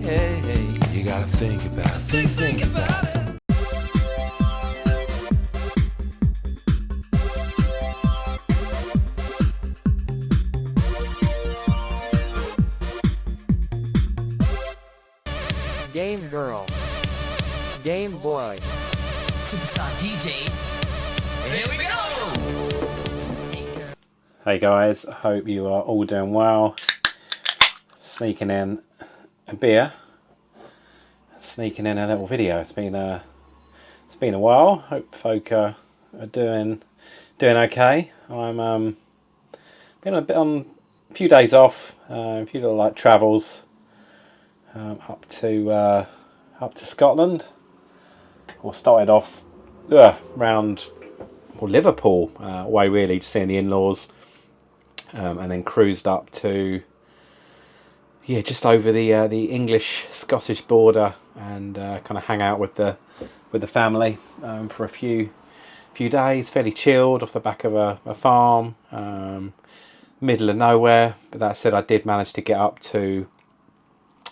You gotta think about it. Think about it. Game Girl, Game Boys, Superstar DJs. Here we go! Hey guys, I hope you are all doing well. Sneaking in a beer, sneaking in a little video. It's been a while. Hope folk are doing okay. I'm been a bit on a few days off, a few little like travels up to Scotland. Or started off round Liverpool way really, just seeing the in-laws, and then cruised up to just over the English-Scottish border and kind of hang out with the family for a few days. Fairly chilled off the back of a farm, middle of nowhere. But that said, I did manage to get up to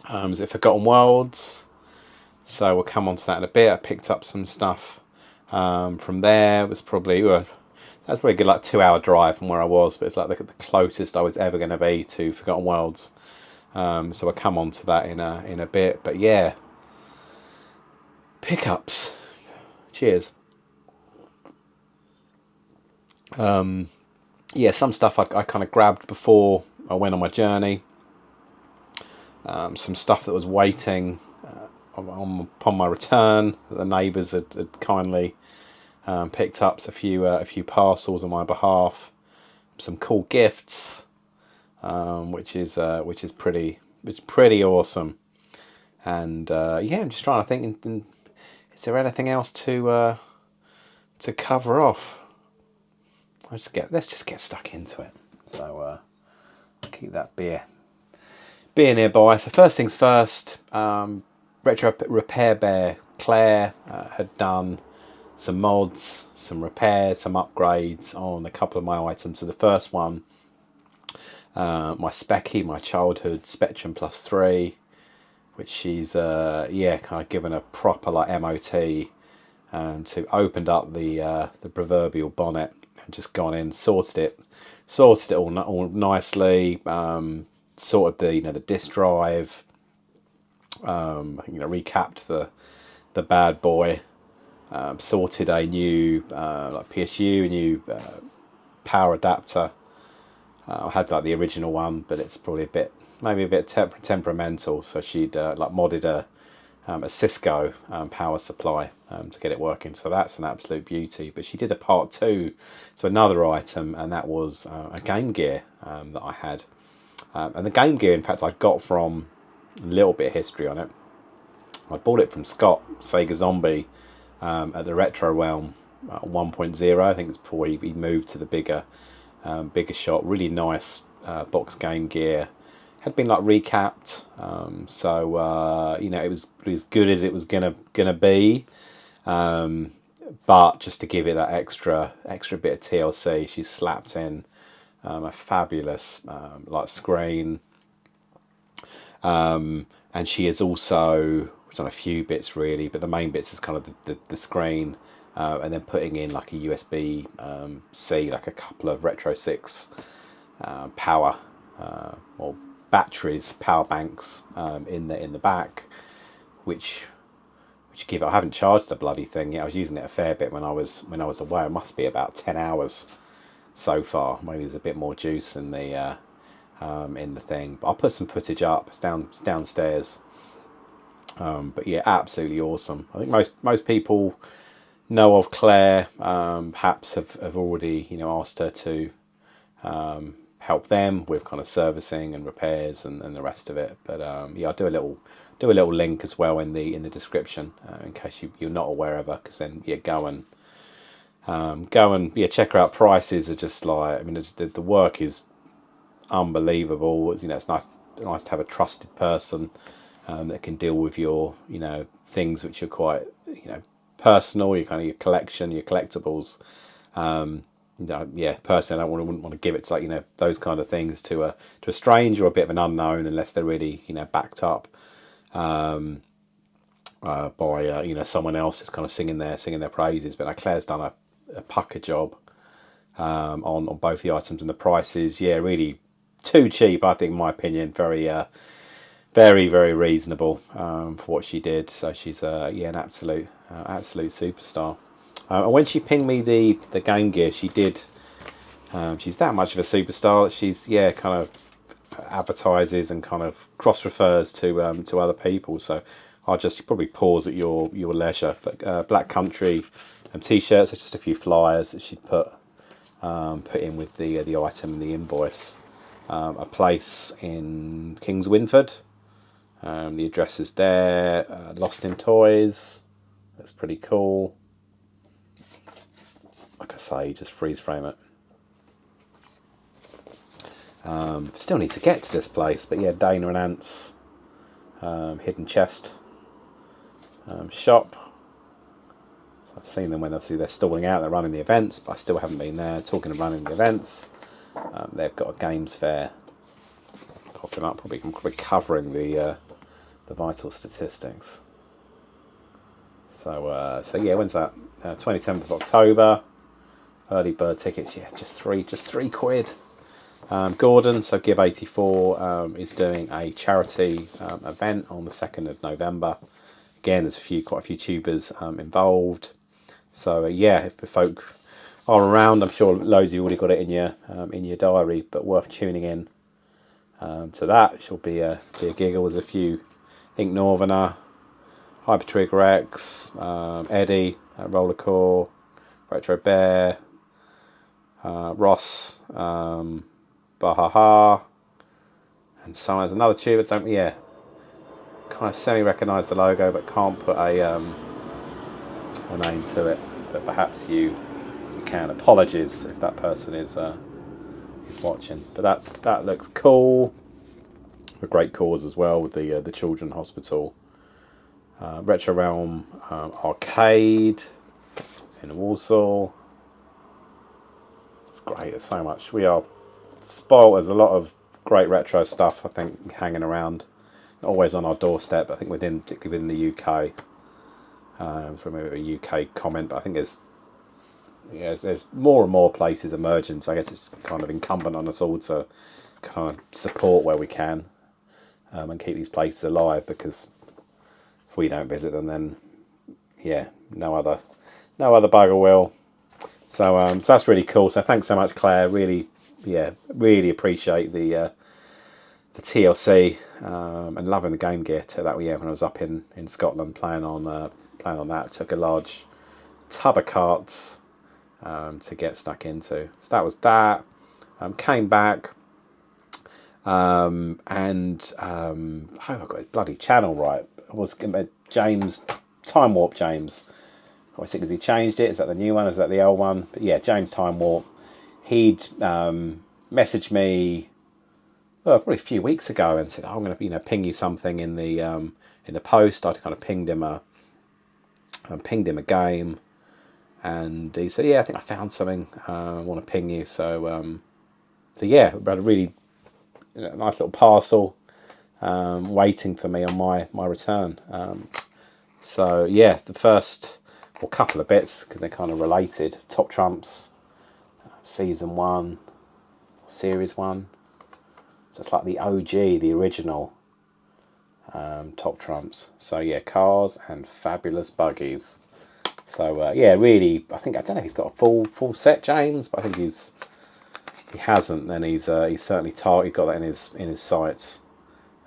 is it Forgotten Worlds? So we'll come on to that in a bit. I picked up some stuff from there. It was probably that's probably a good like 2-hour drive from where I was, but it's like the closest I was ever going to be to Forgotten Worlds. So I'll come on to that in a bit. But yeah, pickups. Cheers. Some stuff I kind of grabbed before I went on my journey. Some stuff that was waiting upon my return. The neighbours had kindly picked up a few parcels on my behalf. Some cool gifts, which is pretty awesome. And I'm just trying to think. Is there anything else to cover off? Let's just get stuck into it. So I'll keep that beer nearby. So first things first. Retro Repair Bear Claire had done some mods, some repairs, some upgrades on a couple of my items. So the first one, my Specky, my childhood Spectrum Plus 3, which she's kind of given a proper like MOT, to opened up the proverbial bonnet and just gone in, sorted it all nicely, sorted the disk drive. Recapped the bad boy, sorted a new like PSU, a new power adapter. I had like the original one, but it's probably maybe a bit temperamental. So she'd like modded a Cisco power supply to get it working. So that's an absolute beauty. But she did a part 2 to another item, and that was a Game Gear that I had. And the Game Gear, in fact, I got from a little bit of history on it. I bought it from Scott, Sega Zombie, at the Retro Realm 1.0. I think it's before he moved to the bigger shop. Really nice box Game Gear. Had been like recapped, it was as good as it was gonna be. But just to give it that extra bit of TLC, she slapped in a fabulous like screen. And she has also done a few bits really, but the main bits is kind of the screen, and then putting in like a USB C, like a couple of Retro 6 power or batteries, power banks in the back, which give it. I haven't charged the bloody thing yet. I was using it a fair bit when I was away. It must be about 10 hours so far. Maybe there's a bit more juice in the thing, but I'll put some footage up. It's downstairs. But yeah, absolutely awesome. I think most people know of Claire. Perhaps have already asked her to help them with kind of servicing and repairs and the rest of it. But I'll do a little link as well in the description in case you're not aware of her, because then go and check her out. Prices are just like, the work is unbelievable. It's nice to have a trusted person that can deal with your things which are quite personal, your kind of your collection, your collectibles. Personally, I wouldn't want to give it to those kind of things to a stranger or a bit of an unknown unless they're really backed up. by someone else is kind of singing their praises. But Claire's done a pucker job on both the items, and the prices, yeah, really too cheap, I think, in my opinion. Very very reasonable for what she did. So she's an absolute superstar. And when she pinged me the Game Gear, she did. She's that much of a superstar that she's kind of advertises and kind of cross refers to other people. So I'll just probably pause at your leisure. But Black Country t-shirts are just a few flyers that she'd put in with the item and the invoice. A place in Kings Winford. The address is there. Lost in Toys. That's pretty cool. Like I say, just freeze frame it. Still need to get to this place, but yeah, Dana and Ant's hidden chest shop. So I've seen them when obviously they're stalling out, they're running the events, but I still haven't been there. Talking of running the events, they've got a games fair popping up, probably covering the vital statistics. So yeah, when's that? 27th of October. Early bird tickets, yeah, just three quid. Gordon, so Give 84 is doing a charity event on the 2nd of November. Again, there's quite a few tubers involved. So yeah, if the folk are around, I'm sure loads of you already got it in your diary, but worth tuning in to that. It should be a giggle. There's a few Ink Northerner, Hyper Trigger X, Eddie, Rollercore, Retro Bear, Ross, Bahaha, and so there's another tuber. Kind of semi-recognise the logo, but can't put a name to it. But perhaps you can. Apologies if that person is watching. But that looks cool. A great cause as well with the Children's Hospital. Retro Realm Arcade in Warsaw. It's great. There's so much. We are spoiled. There's a lot of great retro stuff, I think, hanging around. Not always on our doorstep, but I think particularly within the UK. From a UK comment, but I think there's more and more places emerging. So I guess it's kind of incumbent on us all to kind of support where we can and keep these places alive, because if we don't visit them, then yeah, no other bugger will. So that's really cool. So thanks so much, Claire. Really appreciate the TLC and loving the Game Gear. That when I was up in Scotland playing on that, took a large tub of carts to get stuck into. So that was that. Came back and I got his bloody channel right. I was James Time Warp James. I think has he changed it? Is that the new one? Is that the old one? But yeah, James Time Warp. He'd messaged me probably a few weeks ago and said, "I'm going to ping you something in the post." I kind of pinged him a game, and he said, "Yeah, I think I found something. I want to ping you." So yeah, we had a really nice little parcel waiting for me on my return. So yeah, the first couple of bits, because they're kind of related. Top Trumps, Season 1, Series 1. So it's like the OG, the original Top Trumps. So yeah, cars and fabulous buggies. So yeah, really, I don't know if he's got a full set, James, but I think he hasn't. Then he's certainly got that in his sights.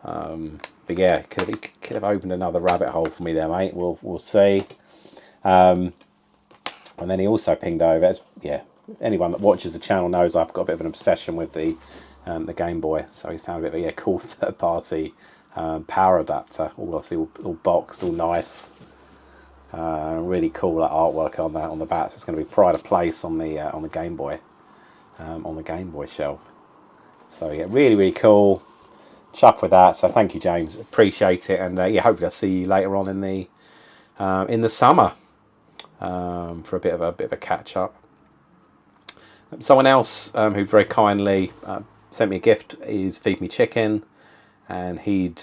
But yeah, could have opened another rabbit hole for me there, mate. We'll see. And then he also pinged over. Anyone that watches the channel knows I've got a bit of an obsession with the Game Boy. So he's found a bit of a cool third party power adapter. All boxed, all nice. Really cool artwork on the back. So it's going to be pride of place on the Game Boy, on the Game Boy shelf. So yeah, really cool. Chuffed with that. So thank you, James. Appreciate it. And hopefully I'll see you later on in the summer for a bit of a catch up. Someone else who very kindly sent me a gift is Feed Me Chicken, and he'd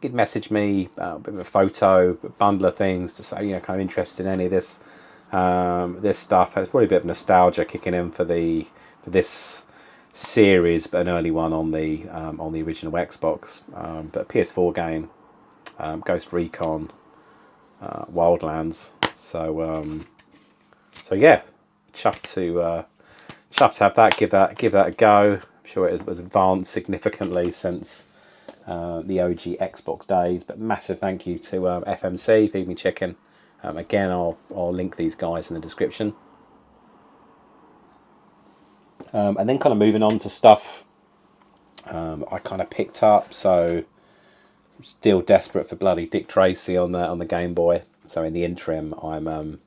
he'd message me a bit of a photo, a bundle of things to say, kind of interested in any of this this stuff. And it's probably a bit of nostalgia kicking in for this series, but an early one on the original Xbox. But a PS4 game, Ghost Recon Wildlands. So yeah, chuffed to have that. Give that a go. I'm sure it was advanced significantly since the OG Xbox days. But massive thank you to FMC, Feed Me Chicken. Again, I'll link these guys in the description. And then kind of moving on to stuff I kind of picked up. So still desperate for bloody Dick Tracy on the Game Boy. So in the interim, I'm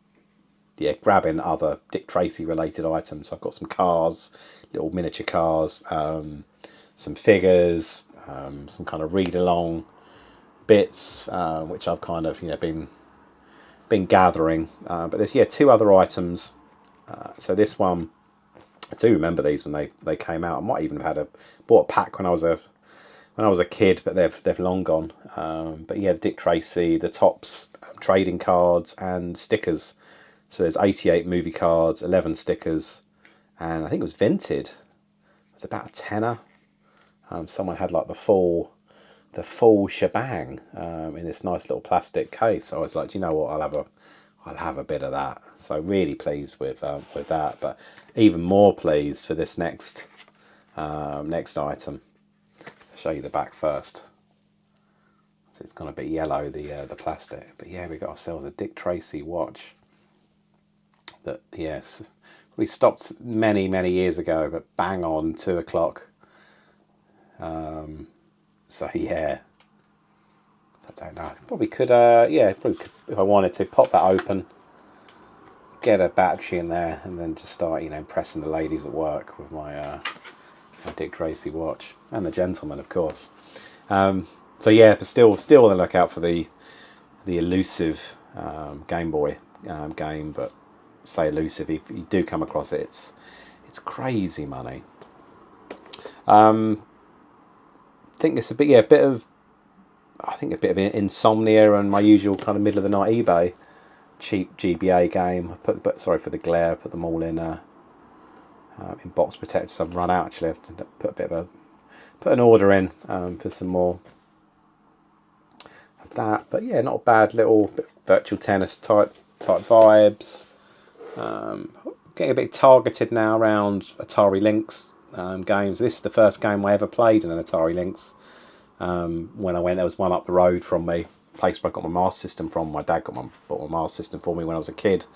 grabbing other Dick Tracy related items. So I've got some cars, little miniature cars, some figures, some kind of read along bits, which I've kind of been gathering. But there's two other items. So this one, I do remember these when they came out. I might even have bought a pack when I was a kid, but they've long gone. But yeah, Dick Tracy, the Tops trading cards and stickers. So there's 88 movie cards, 11 stickers, and I think it was vinted. It was about a tenner. Someone had like the full shebang in this nice little plastic case. So I was like, do you know what? I'll have a bit of that. So really pleased with that, but even more pleased for this next item. I'll show you the back first. So it's gone a bit yellow, the plastic. But yeah, we got ourselves a Dick Tracy watch. That, yes, we stopped many years ago, but bang on 2 o'clock. So yeah, I don't know. Probably could, probably could, if I wanted to, pop that open, get a battery in there, and then just start, impressing the ladies at work with my Dick Tracy watch, and the gentlemen, of course. So yeah, but still on the lookout for the elusive Game Boy game. But say elusive, if you do come across it, it's crazy money. I think it's a bit of insomnia and my usual kind of middle of the night eBay cheap GBA game. Sorry for the glare. Put them all in box protectors. I've run out actually. I've put an order in for some more of that. But yeah, not a bad little virtual tennis type vibes. Getting a bit targeted now around Atari Lynx games. This is the first game I ever played in an Atari Lynx. When I went, there was one up the road from me, place where I got my Master System from. My dad bought my Master System for me when I was a kid,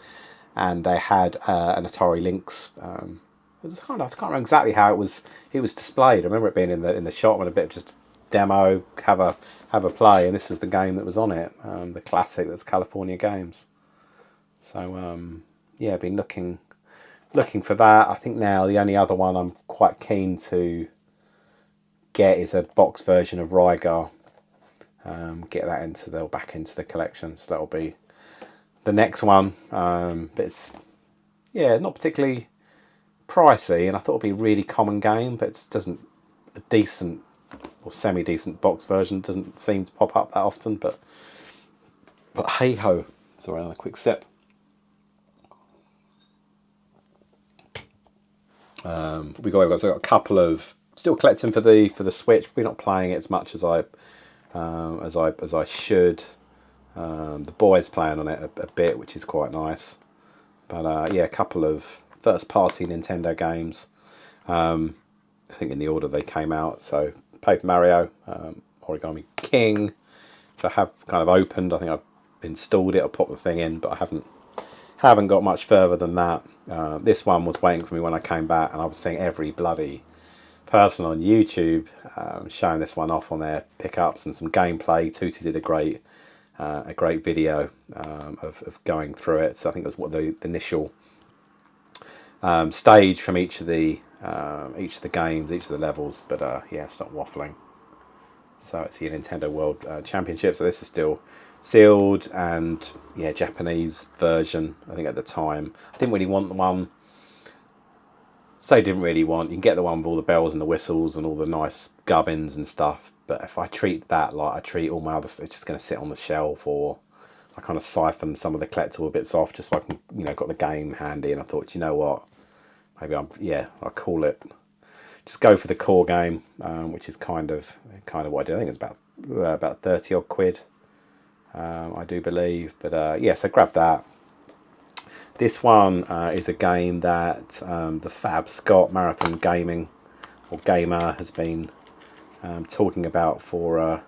and they had an Atari Lynx. It was I can't remember exactly how it was displayed. I remember it being in the shop and a bit of just demo, have a play, and this was the game that was on it, the classic that's California Games. So yeah, I've been looking for that. I think now the only other one I'm quite keen to get is a box version of Rygar. Get that back into the collection. So that'll be the next one. But it's not particularly pricey, and I thought it'd be a really common game, but it just doesn't. A decent or semi-decent box version doesn't seem to pop up that often. But hey ho. Sorry, another quick sip. We've got a couple of still collecting for the Switch. We're not playing it as much as I should. The boys playing on it a bit, which is quite nice. But a couple of first party Nintendo games. I think in the order they came out. So Paper Mario, Origami King, which I have kind of opened. I think I've installed it. I popped the thing in, but I haven't got much further than that. This one was waiting for me when I came back, and I was seeing every bloody person on YouTube showing this one off on their pickups and some gameplay. Tootie did a great video of going through it. So I think it was what the initial stage from each of the games, each of the levels. But stop waffling. So it's the Nintendo World Championship. So this is still sealed, and Japanese version. I think at the time I didn't really want the one. You can get the one with all the bells and the whistles and all the nice gubbins and stuff. but if I treat that like I treat all my other stuff, it's just going to sit on the shelf, or I kind of siphon some of the collectible bits off just so I can, you know, got the game handy. And I thought, you know what, maybe I'll call it, just go for the core game, which is kind of what I do. I think it's about 30 odd quid, I do believe. But yeah, so grab that. This one is a game that the Fab Scott Marathon Gaming or Gamer has been talking about for a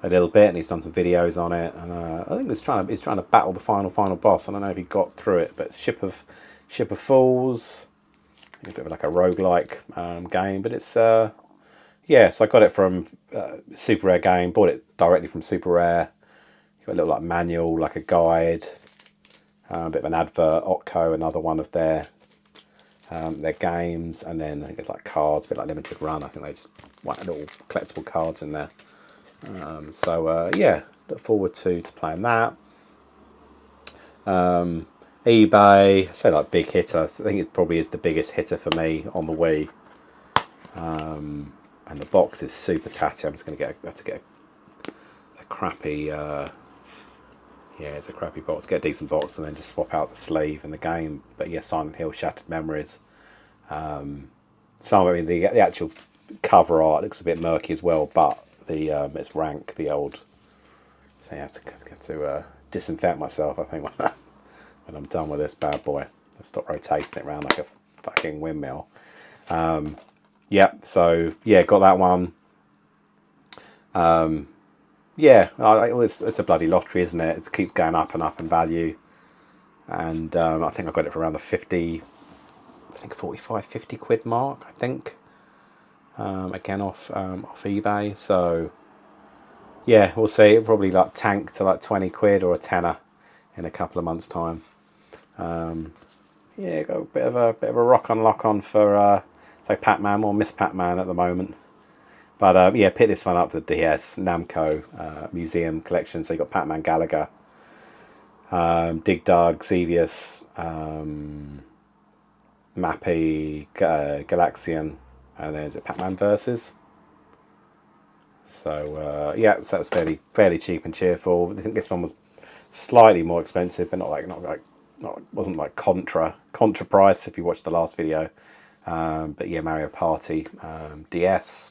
little bit, and he's done some videos on it. And I think he's trying to battle the final boss. I don't know if he got through it, but Ship of Fools, a bit of like a roguelike game. But it's yeah. So I got it from Super Rare Game. Bought it directly from Super Rare. Got a little like manual, like a guide. A bit of an advert, Otco, another one of their games, and then I think it's like cards, a bit like Limited Run. I think they just whack little collectible cards in there. So yeah, look forward to playing that. eBay, I say like big hitter. I think it probably is the biggest hitter for me on the Wii. And the box is super tatty. I'm just going to have to get a crappy. Yeah, it's a crappy box. Get a decent box and then just swap out the sleeve and the game. But yeah, Silent Hill, Shattered Memories. Some, I mean, the actual cover art looks a bit murky as well, but the it's rank, the old. So I have to disinfect myself, I think, when I'm done with this bad boy. I'll stop rotating it around like a fucking windmill. Yeah, so yeah, got that one. Yeah, it's a bloody lottery, isn't it? It keeps going up and up in value. And I think I got it for around the 45, 50 quid mark, I think. Again, off eBay. So, yeah, we'll see. It'll probably like tank to like 20 quid or a tenner in a couple of months' time. Yeah, got a bit of a rock on lock on for, say, Pac-Man or Miss Pac-Man at the moment. But yeah, pick this one up for the DS Namco Museum Collection. So you got Pac-Man, Galaga, Dig Dug, Xevious, Mappy, Galaxian, and then is it Pac-Man Versus? So yeah, so that's fairly cheap and cheerful. I think this one was slightly more expensive, but wasn't like Contra price if you watched the last video. But yeah, Mario Party DS.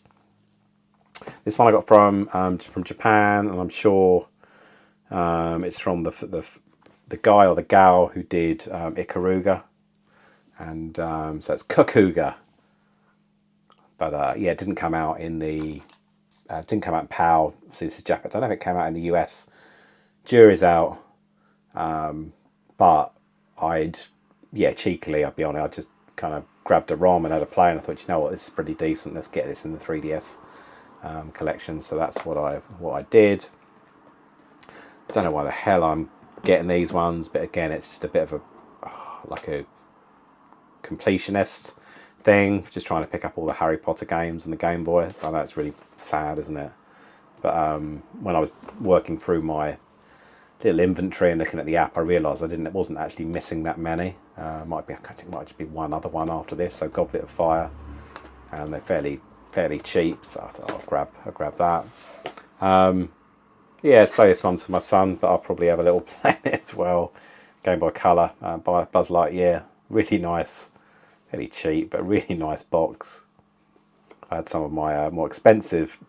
This one I got from Japan, and I'm sure it's from the guy or the gal who did Ikaruga, and so it's Kakuga. But yeah, it didn't come out in the PAL. See, this is Japan. I don't know if it came out in the US. Jury's out, but cheekily, I'd be honest, I just kind of grabbed a ROM and had a play, and I thought, you know what, this is pretty decent. Let's get this in the 3DS. Collection, so that's what I did. I don't know why the hell I'm getting these ones, but again, it's just a bit of like a completionist thing, just trying to pick up all the Harry Potter games and the Game Boy. So I know it's really sad, isn't it? But when I was working through my little inventory and looking at the app, I realised it wasn't actually missing that many. Might just be one other one after this. So Goblet of Fire, and they're fairly cheap, so I thought I'll grab that. Yeah, I'd say this one's for my son, but I'll probably have a little play in it as well. Game Boy Color by Buzz Lightyear. Really nice, fairly cheap, but really nice box. I had some of my more expensive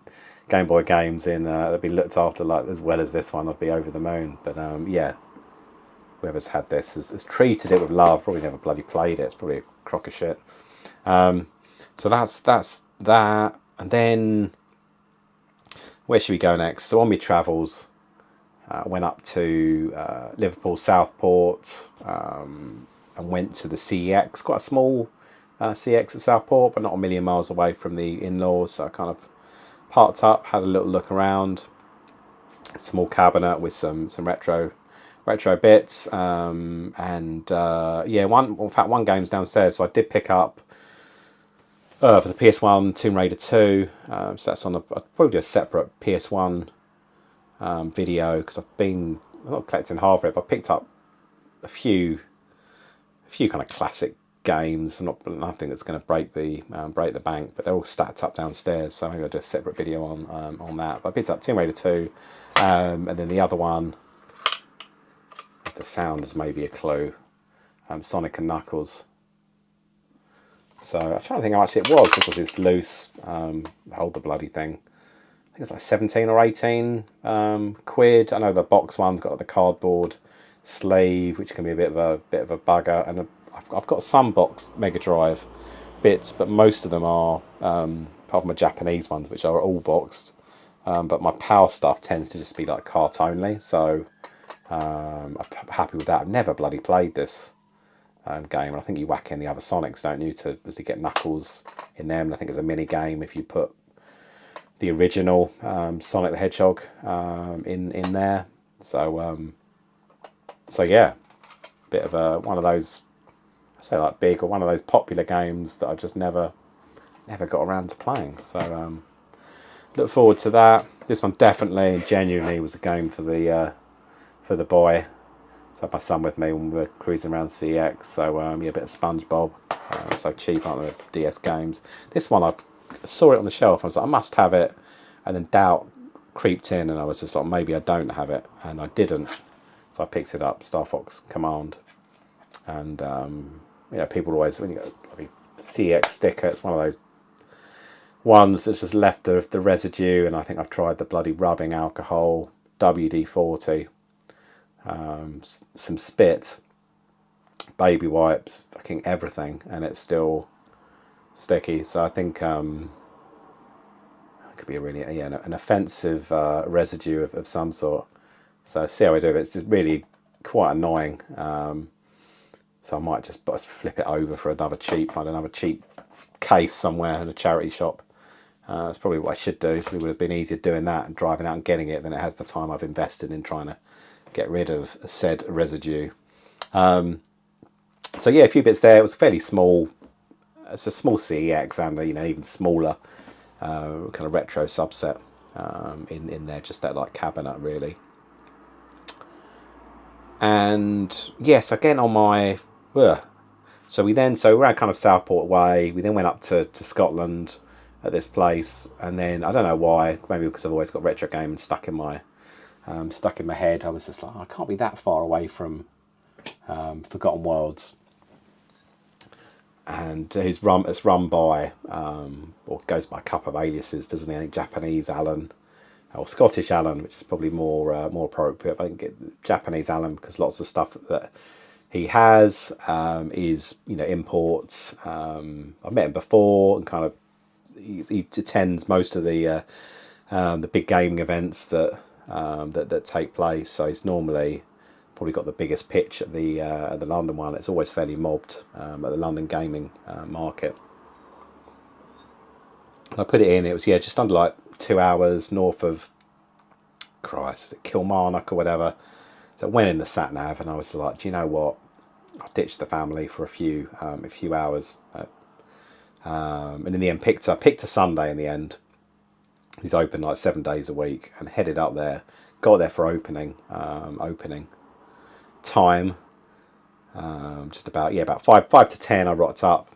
Game Boy games in that'd be looked after like as well as this one. I'd be over the moon. But yeah, whoever's had this has treated it with love. Probably never bloody played it. It's probably a crock of shit. So that's that, and then where should we go next? So on my travels, went up to Liverpool Southport, and went to the CEX, quite a small CEX at Southport, but not a million miles away from the in-laws. So I kind of parked up, had a little look around. A small cabinet with some retro bits, and yeah, one game's downstairs. So I did pick up. For the PS1, Tomb Raider 2, so that's on I'll probably do a separate PS1 video, because I'm not collecting hardware, but I picked up a few kind of classic games. Nothing that's going to break the bank, but they're all stacked up downstairs. So maybe I'll do a separate video on that. But I picked up Tomb Raider 2, and then the other one. The sound is maybe a clue. Sonic and Knuckles. So I'm trying to think how much it was because it's loose. Hold the bloody thing. I think it's like 17 or 18 quid. I know the box one's got the cardboard sleeve, which can be a bit of a bugger. And I've got some box Mega Drive bits, but most of them are, apart from the Japanese ones, which are all boxed. But my PAL stuff tends to just be like cart only. So I'm happy with that. I've never bloody played this game. I think you whack in the other Sonics, don't you, to get Knuckles in them. And I think it's a mini game if you put the original Sonic the Hedgehog in there. So yeah, bit of one of those, I say like big, or one of those popular games that I just never got around to playing. So look forward to that. This one definitely and genuinely was a game for the boy. So I had my son with me when we were cruising around CX. So yeah, a bit of SpongeBob. So cheap, aren't the DS games? This one, I saw it on the shelf. I was like, I must have it. And then doubt creeped in, and I was just like, maybe I don't have it, and I didn't. So I picked it up, Star Fox Command. And you know, people always, when you got a CX sticker, it's one of those ones that's just left the residue. And I think I've tried the bloody rubbing alcohol, WD-40. Some spit, baby wipes, fucking everything, and it's still sticky. So I think it could be a really an offensive residue of some sort. So see how I do it. It's just really quite annoying. So I might just flip it over for find another cheap case somewhere in a charity shop. That's probably what I should do. It would have been easier doing that and driving out and getting it than it has the time I've invested in trying to get rid of said residue. So yeah, a few bits there. It was fairly small. It's a small CEX and even smaller kind of retro subset in there, just that like cabinet really. And yes, again on my so we're around kind of Southport way. We then went up to Scotland at this place, and then I don't know why, maybe because I've always got retro games stuck in my head. I was just like, I can't be that far away from Forgotten Worlds, and it's run by or goes by a couple of aliases, doesn't he? I think Japanese Alan or Scottish Alan, which is probably more appropriate. I think Japanese Alan because lots of stuff that he has is imports. I've met him before, and kind of he attends most of the big gaming events that take place. So he's normally probably got the biggest pitch at the London one. It's always fairly mobbed at the London gaming market. I put it in. It was just under like 2 hours north of was it Kilmarnock or whatever. So I went in the sat nav and I was like, do you know what? I'll ditch the family for a few hours. And in the end, picked a Sunday in the end. He's open like 7 days a week, and headed up there. Got there for opening time. Just about 5 to 10. I rocked up.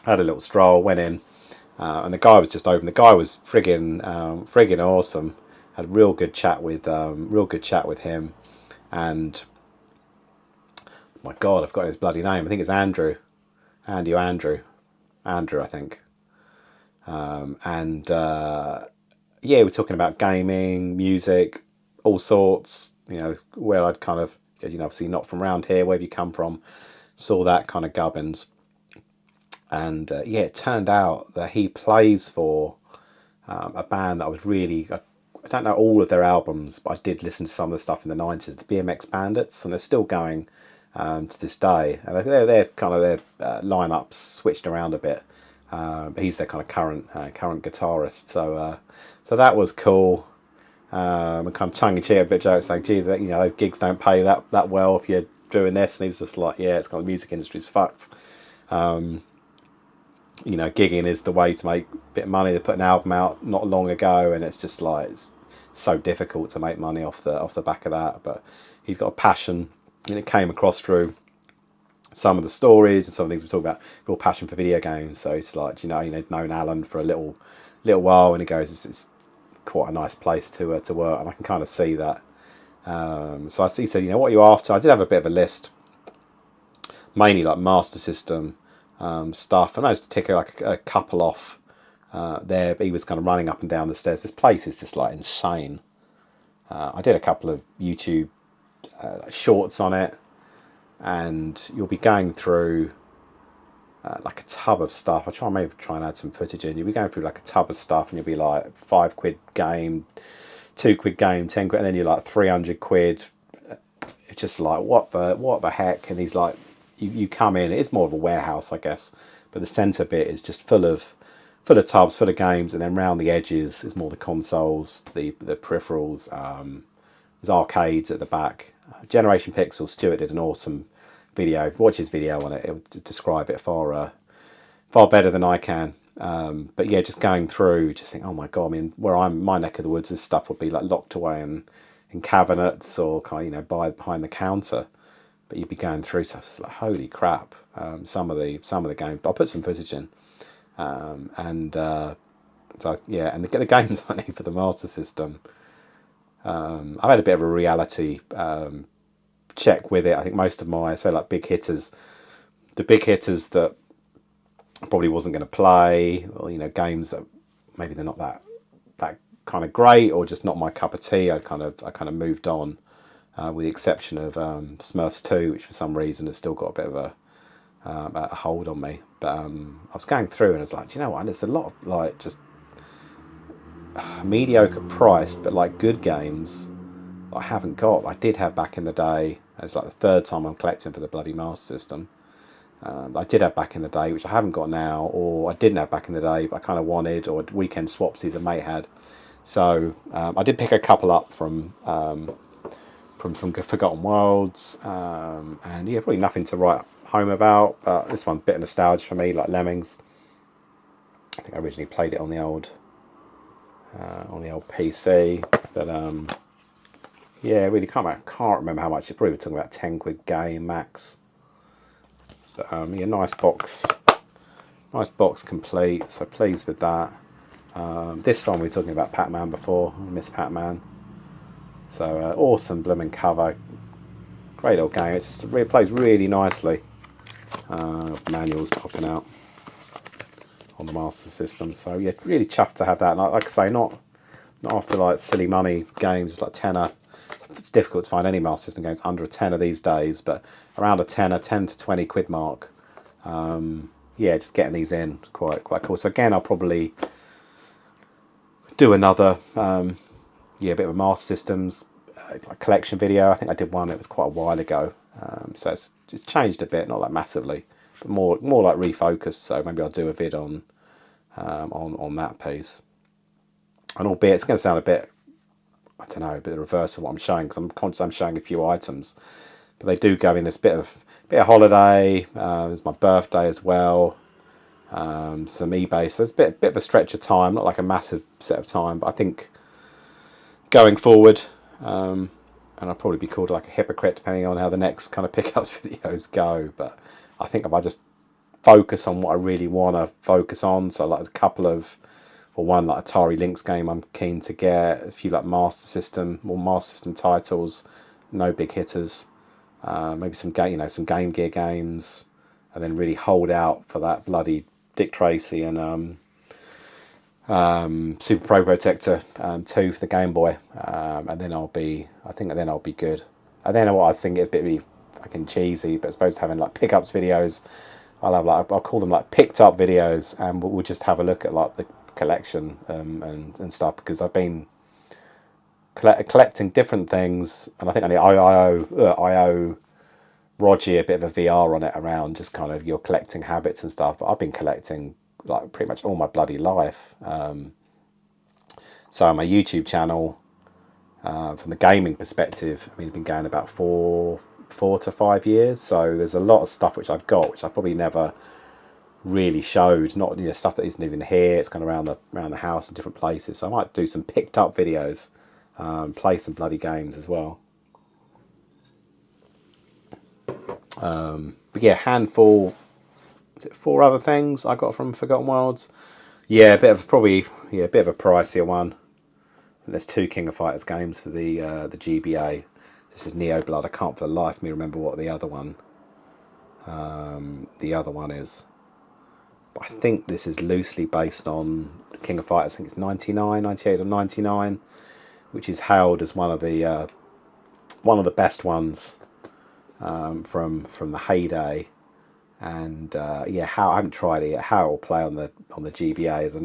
Had a little stroll, went in, and the guy was just open. The guy was friggin' awesome. Had a real good chat with him, and my God, I've got his bloody name. I think it's Andrew, Andrew, I think. Yeah, we're talking about gaming, music, all sorts. You know, where I'd kind of, you know, obviously not from around here. Where have you come from? Saw that kind of gubbins. And yeah, it turned out that he plays for a band that I don't know all of their albums, but I did listen to some of the stuff in the 90s, the BMX Bandits, and they're still going to this day. And they're kind of their lineups switched around a bit, but he's their kind of current guitarist. So that was cool. And kind of tongue in cheek, a bit joke saying, "Gee, you know, those gigs don't pay that well if you're doing this." And he was just like, "Yeah, it's kind of the music industry's fucked." You know, gigging is the way to make a bit of money. They put an album out not long ago, and it's just like it's so difficult to make money off the back of that. But he's got a passion, and it came across through some of the stories and some of the things we talk about. Real passion for video games. So it's like, you know, known Alan for a little while, and he goes, it's quite a nice place to work, and I can kind of see that. So he said, you know, what are you after? I did have a bit of a list, mainly like Master System stuff. I managed to tick like a couple off there, but he was kind of running up and down the stairs. This place is just like insane. I did a couple of YouTube shorts on it, and you'll be going through like a tub of stuff. I maybe try and add some footage in. You'll be going through like a tub of stuff, and you'll be like £5 game, £2 game, 10 quid, and then you're like 300 quid. It's just like what the heck? And he's like, you come in. It's more of a warehouse, I guess, but the centre bit is just full of tubs, full of games, and then round the edges is more the consoles, the peripherals. There's arcades at the back. Generation Pixel. Stuart did an awesome video. Watch his video on it. It would describe it far better than I can. But yeah, just going through, just think, oh my God. I mean, my neck of the woods, this stuff would be like locked away in cabinets or kind of, you know, behind the counter. But you'd be going through stuff. It's like, holy crap. Some of the games. But I'll put some footage in. So yeah, and the games I need for the Master System. I've had a bit of a reality check with it. I think most of my, say, like the big hitters that probably wasn't going to play, or, you know, games that maybe they're not that kind of great, or just not my cup of tea. I kind of moved on, with the exception of Smurfs 2, which for some reason has still got a bit of a hold on me. But I was going through and I was like, do you know what? There's a lot of like just mediocre priced, but like good games I haven't got. I did have back in the day. It's like the third time I'm collecting for the bloody Master System. I did have back in the day, which I haven't got now, or I didn't have back in the day, but I kind of wanted, or weekend swapsies a mate had. So I did pick a couple up from Forgotten Worlds, and yeah, probably nothing to write home about. But this one's a bit of nostalgia for me, like Lemmings. I think I originally played it on the old PC, but yeah, really can't remember how much. You're probably talking about £10 game max. But yeah, nice box complete. So pleased with that. This one we were talking about Pac-Man before, Miss Pac-Man. So awesome blooming cover, great little game. It just plays really nicely. Manuals popping out on the Master System. So yeah, really chuffed to have that. Like I say, not after like silly money games, it's like tenner. It's difficult to find any Master System games under a tenner these days, but around a tenner, 10 to 20 quid mark. Yeah, just getting these in, quite cool. So again, I'll probably do another, yeah, a bit of a Master Systems like collection video. I think I did one. It was quite a while ago, so it's just changed a bit, not like massively, but more like refocused. So maybe I'll do a vid on that piece. And albeit it's going to sound a bit, I don't know, a bit the reverse of what I'm showing, because I'm conscious I'm showing a few items, but they do go in this bit of holiday. It was my birthday as well. Some eBay, so there's a bit of a stretch of time, not like a massive set of time, but I think going forward, and I'll probably be called like a hypocrite depending on how the next kind of pickups videos go, but I think if I just focus on what I really want to focus on. So like there's a couple of, or one like Atari Lynx game I'm keen to get, a few like Master System titles, no big hitters, maybe some some Game Gear games, and then really hold out for that bloody Dick Tracy and Super Pro Protector 2 for the Game Boy, and then I'll be good. And then what I think is a bit really fucking cheesy, but as opposed to having like pickups videos, I'll call them like picked up videos, and we'll just have a look at like the collection and stuff, because I've been collecting different things, and I think I owe Roger a bit of a VR on it around just kind of your collecting habits and stuff. But I've been collecting like pretty much all my bloody life. So my YouTube channel, from the gaming perspective, I mean, it's been going about 4 to 5 years. So there's a lot of stuff which I've got, which I probably never really showed. Not stuff that isn't even here. It's kind of around the house in different places. So I might do some picked up videos, play some bloody games as well. But yeah, handful. Is it 4 other things I got from Forgotten Worlds? Yeah, a bit of a pricier one. There's 2 King of Fighters games for the GBA. This is Neo Blood. I can't for the life of me remember what the other one is. But I think this is loosely based on King of Fighters. I think it's 98 or 99, which is hailed as one of the best ones from the heyday. And yeah, how I haven't tried it yet. How it will play on the GBA is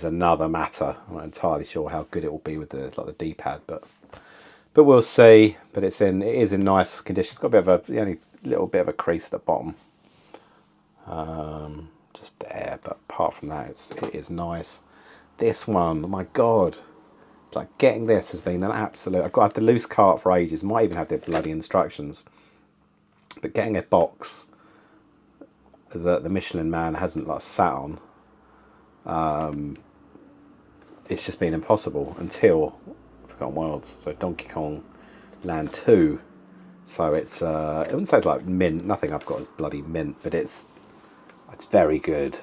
another matter. I'm not entirely sure how good it will be with the D-pad, but we'll see. But it is in nice condition. It's got a bit of only little bit of a crease at the bottom, just there. But apart from that, it is nice. This one, oh my god, it's like getting this has been an absolute. I've had the loose cart for ages. Might even have the bloody instructions, but getting a box that the Michelin Man hasn't like sat on, it's just been impossible until Forgotten Worlds. So Donkey Kong Land 2. So it's I wouldn't say it's like mint. Nothing I've got is bloody mint, but it's very good.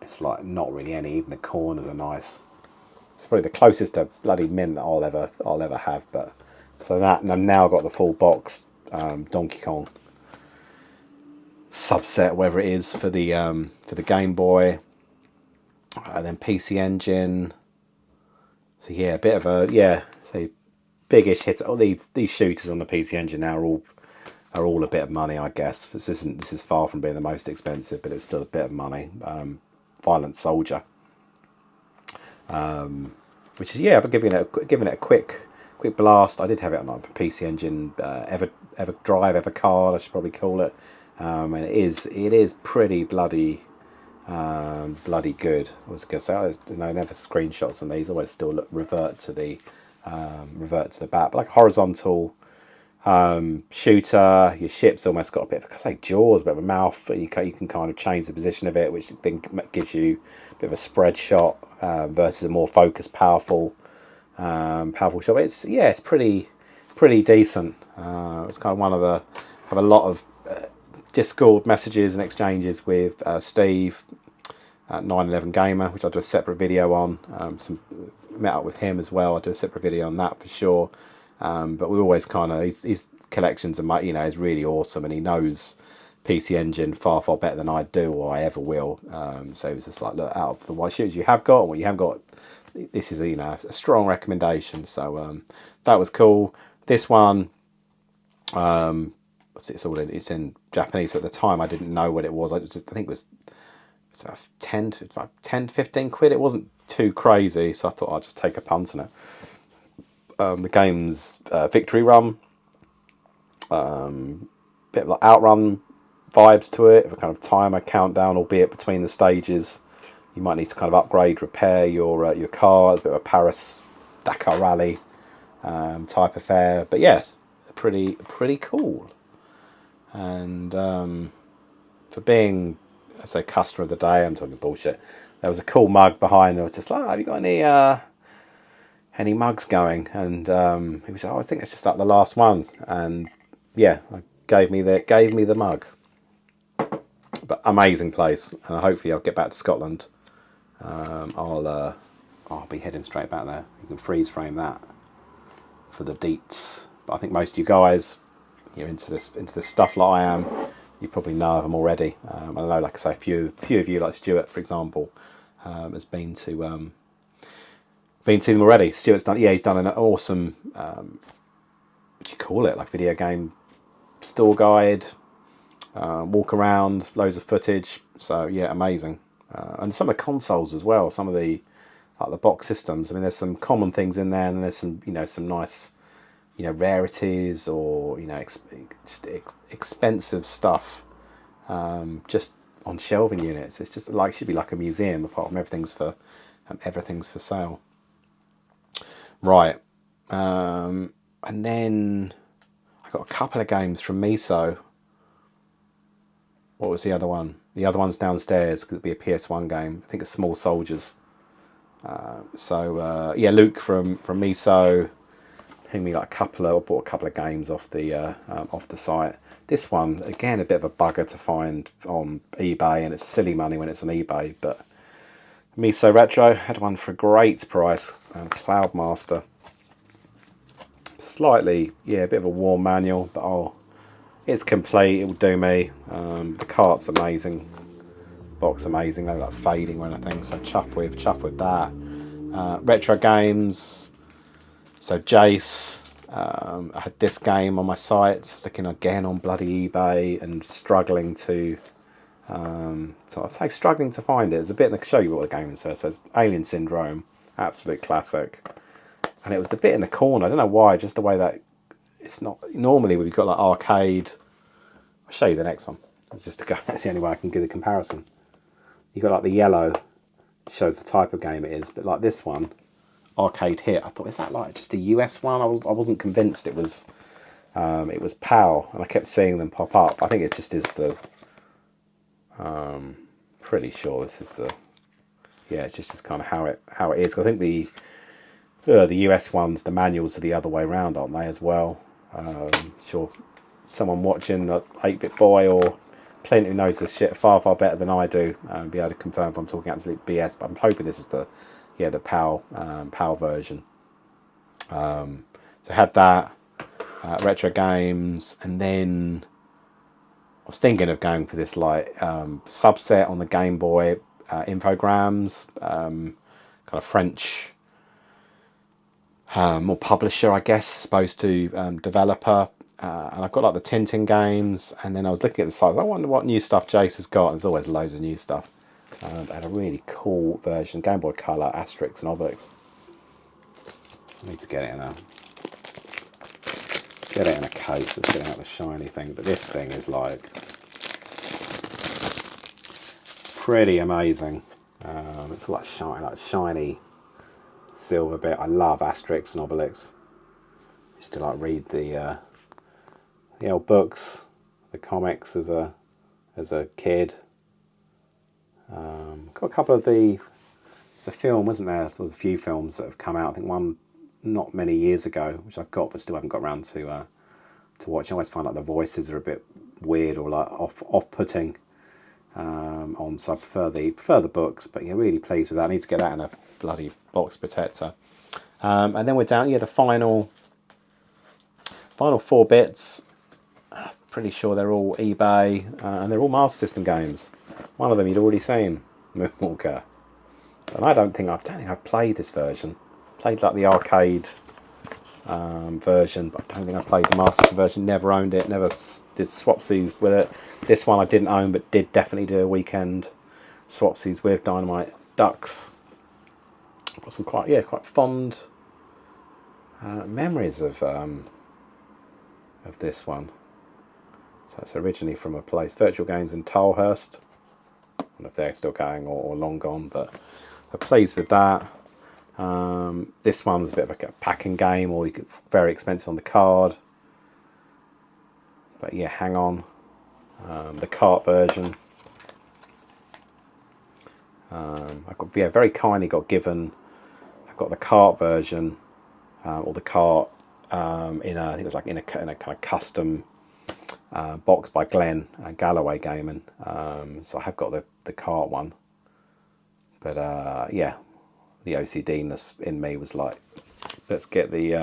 It's like not really any. Even the corners are nice. It's probably the closest to bloody mint that I'll ever have. But so that, and I've now got the full box Donkey Kong subset, whatever it is, for the Game Boy, and then PC Engine. So yeah, a bit of a biggish hit. Oh, these shooters on the PC Engine now are all a bit of money, I guess. This is far from being the most expensive, but it's still a bit of money. Violent Soldier, which is I've giving it a quick blast. I did have it on like PC Engine, Ever Card, I should probably call it. And it is pretty bloody good. I was gonna say, never screenshots on these. Always still revert to the bat. But like a horizontal shooter, your ship's almost got a bit of, I say, jaws, a bit of a mouth. You can kind of change the position of it, which I think gives you a bit of a spread shot versus a more focused, powerful shot. But it's pretty decent. It's kind of one of the, have a lot of Discord messages and exchanges with Steve at 911 Gamer, which I'll do a separate video on. Met up with him as well. I'll do a separate video on that for sure. But we always kind of, his collections are, is really awesome, and he knows PC Engine far better than I do or I ever will. So it was just like, look, out of the white shooters you have got and what you haven't got, this is a strong recommendation. So that was cool. This one, it's in Japanese. So at the time I didn't know what it was. I think it was about 10 to 15 quid. It wasn't too crazy, so I thought I'd just take a punt on it. The game's Victory Run, bit of like Outrun vibes to it, a kind of timer countdown, albeit between the stages. You might need to kind of upgrade, repair your car. It's a bit of a Paris Dakar rally type affair, but yeah, pretty cool. And for being, I say, customer of the day, I'm talking bullshit. There was a cool mug behind, and I was just like, have you got any mugs going? And he was like, I think it's just like the last one. And yeah, gave me the mug. But amazing place, and hopefully I'll get back to Scotland. I'll be heading straight back there. You can freeze frame that for the deets. But I think most of you guys, you're into this stuff like I am. You probably know of them already. I know, like I say, a few of you, like Stuart, for example, has been to them already. Stuart's done. Yeah, he's done an awesome. What do you call it? Like video game store guide. Walk around, loads of footage. So yeah, amazing. And some of the consoles as well. Some of the box systems. I mean, there's some common things in there, and then there's some some nice rarities, or expensive stuff just on shelving units. It's just like, should be like a museum, apart from everything's for sale. Right. And then I got a couple of games from Miso. What was the other one? The other one's downstairs, because it'd be a PS1 game. I think it's Small Soldiers. Yeah, Luke from Miso pinged me like I bought a couple of games off the site. This one, again, a bit of a bugger to find on eBay, and it's silly money when it's on eBay. But Miso Retro had one for a great price. Cloudmaster. Slightly, yeah, a bit of a worn manual, but it's complete. It will do me. The cart's amazing. Box amazing. They're like fading or anything. So chuff with that. Retro games. So Jace. I had this game on my site. I was looking again on bloody eBay and struggling to. So I'd say struggling to find it. There's a bit. I'll show you what the game is. So it says Alien Syndrome. Absolute classic. And it was the bit in the corner. I don't know why. Just the way that. It's not normally we've got like arcade. I'll show you the next one. It's just that's the only way I can give the comparison. You got like the yellow, shows the type of game it is, but like this one, arcade hit. I thought, is that like just a US one? I wasn't convinced it was PAL, and I kept seeing them pop up. I think it just is the. Pretty sure this is the. Yeah, it's just kind of how it is. I think the US ones, the manuals are the other way around, aren't they, as well? Sure, someone watching, the 8-bit boy or Clint, who knows this shit far better than I do, be able to confirm if I'm talking absolute BS. But I'm hoping this is the PAL version. So I had that, retro games, and then I was thinking of going for this like subset on the Game Boy, Infograms, kind of French. More publisher, I guess, supposed to developer, and I've got like the Tintin games, and then I was looking at the site. I wonder what new stuff Jace has got. There's always loads of new stuff. They had a really cool version, Game Boy Color, Asterix and Obelix. I need to get it in a case. Let's get out the shiny thing. But this thing is like pretty amazing. It's all like shiny silver bit. I love Asterix and Obelix. Used to like read the old books, the comics as a kid. Got a couple of there's a film, wasn't there? There was a few films that have come out. I think one not many years ago, which I've got but still haven't got around to watch. I always find like the voices are a bit weird or like off-putting on. So I prefer the books, but yeah, really pleased with that. I need to get that in a bloody box protector. And then we're down, the final 4 bits. I'm pretty sure they're all eBay, and they're all Master System games. One of them you'd already seen, Moonwalker. And I don't think I've played this version. Played like the arcade version, but I don't think I played the Master System version. Never owned it. Never did swapsies with it. This one I didn't own, but did definitely do a weekend swapsies with Dynamite Ducks. I've got some quite fond memories of this one. So it's originally from a place, Virtual Games in Tulhurst. I don't know if they're still going or long gone, but I'm pleased with that. This one was a bit of a packing game, or very expensive on the card. But yeah, hang on. The cart version. I got very kindly got given. I've got the cart version, or the cart I think it was like in a kind of custom box by Glenn Galloway Gaming. So I have got the cart one, but yeah, the OCD-ness in me was like, let's get the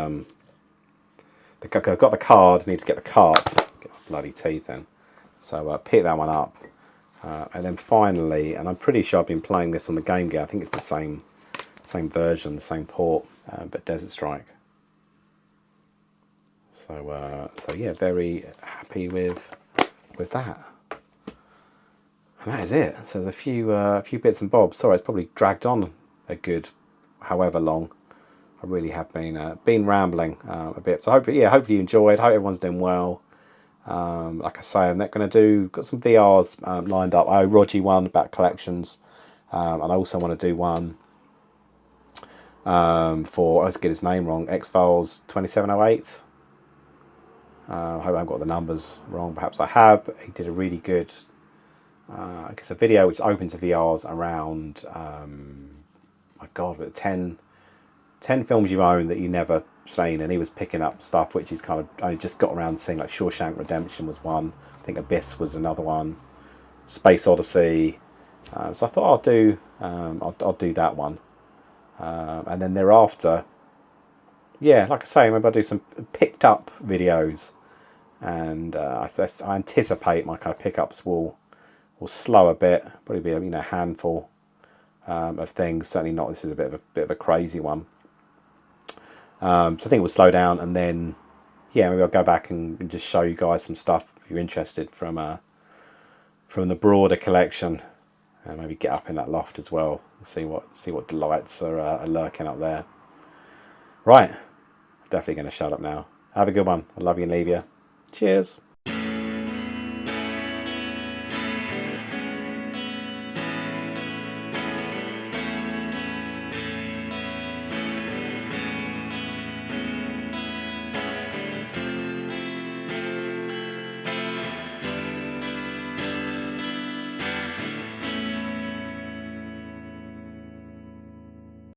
I've got the card, need to get the cart. Get my bloody teeth in. So pick that one up, and then finally, and I'm pretty sure I've been playing this on the Game Gear. I think it's the same version, the same port, but Desert Strike. So yeah, very happy with that. And that is it. So there's a few bits and bobs. Sorry, it's probably dragged on a good however long. I really have been rambling a bit. So hopefully you enjoyed. Hope everyone's doing well. Like I say, I'm not going to got some VRs lined up. I owe Rogie one about collections, and I also want to do one for, I always get his name wrong, X-Files 2708. I hope I haven't got the numbers wrong. Perhaps I have. He did a really good, I guess, a video which is open to VRs around, my God, but 10 films you own that you never seen, and he was picking up stuff which he's kind of only just got around to seeing, like Shawshank Redemption was one, I think Abyss was another one, Space Odyssey. So I thought I'll do that one, and then thereafter, yeah, like I say, maybe I'll do some picked up videos, and I anticipate my kind of pickups will slow a bit, probably be a handful of things. Certainly not. This is a bit of a crazy one. So I think it will slow down, and then yeah, maybe I'll go back and just show you guys some stuff if you're interested from the broader collection, and maybe get up in that loft as well and see what delights are lurking up there. Right, definitely going to shut up now. Have a good one. I love you and leave you. Cheers.